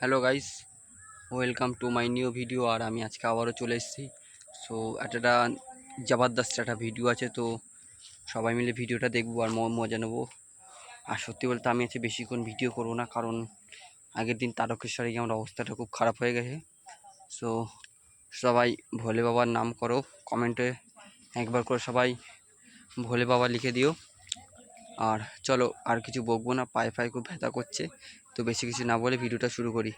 Hello guys, welcome to my new video. আর আমি আজকে আবারও চলে এসেছি। সো একটা জবরদস্ত একটা ভিডিও আছে, তো সবাই মিলে ভিডিওটা দেখবো আর মজা নেবো। আর সত্যি বলতে আমি আজকে বেশিক্ষণ ভিডিও করবো না, কারণ আগের দিন তারকেশ্বরে গিয়ে আমার অবস্থাটা খুব খারাপ হয়ে গেছে। সো সবাই ভোলে বাবার নাম করো, কমেন্টে একবার করে সবাই ভোলে বাবা লিখে দিও। আর চলো, আর কিছু বকবো না, পায়ে পায়ে খুব ব্যথা করছে। তো বেশি কিছু না বলে ভিডিওটা শুরু করি।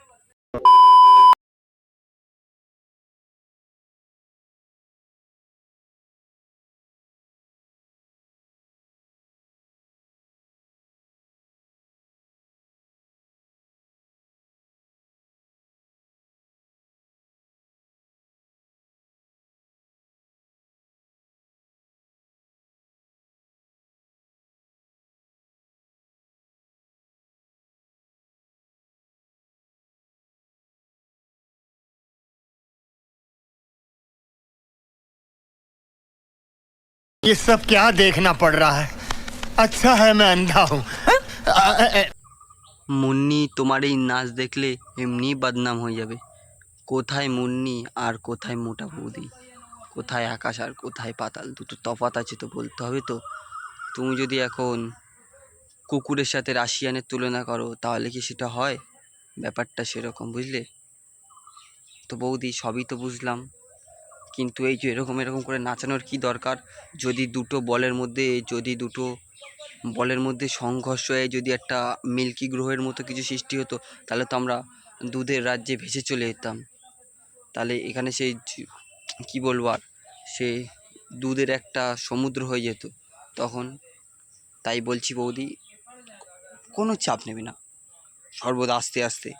ये सब क्या देखना पड़ रहा है। अच्छा है मैं अंधा हूँ। মুন্নি, তোমার এই নাচ দেখলে এমনি বদনাম হয়ে যাবে। কোথায় মুন্নি আর কোথায় মোটা বৌদি, কোথায় আকাশ আর কোথায় পাতাল, দুটো তফাৎ আছে তো বলতে হবে। তো তুমি যদি এখন কুকুরের সাথে রাশিয়ানের তুলনা করো, তাহলে কি সেটা হয়? ব্যাপারটা সেরকম, বুঝলে? তো বৌদি, সবই তো বুঝলাম, কিন্তু এই যে এরকম এরকম করে নাচানোর কি দরকার? যদি দুটো বলের মধ্যে সংঘর্ষ হয়ে যদি একটা মিল্কি গ্রহের মতো কিছু সৃষ্টি হতো, তাহলে তো আমরা দুধের রাজ্যে ভেসে চলে যেতাম। তাহলে এখানে সেই কি বলবো আর, সে দুধের একটা সমুদ্র হয়ে যেত তখন। তাই বলছি বৌদি, কোনো চাপ নেবে না, সর্বদা আস্তে আস্তে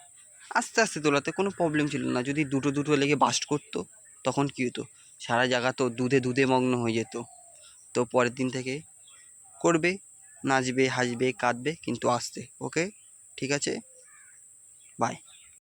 আস্তে আস্তে তোলাতে কোনো প্রবলেম ছিল না। যদি দুটো দুটো লেগে বাস্ট করতো, তখন কী হতো? সারা জায়গা তো দুধে দুধে মগ্ন হয়ে যেত। তো পরের দিন থেকে করবে, নাচবে, হাসবে, কাঁদবে, কিন্তু আস্তে। ওকে, ঠিক আছে, বাই।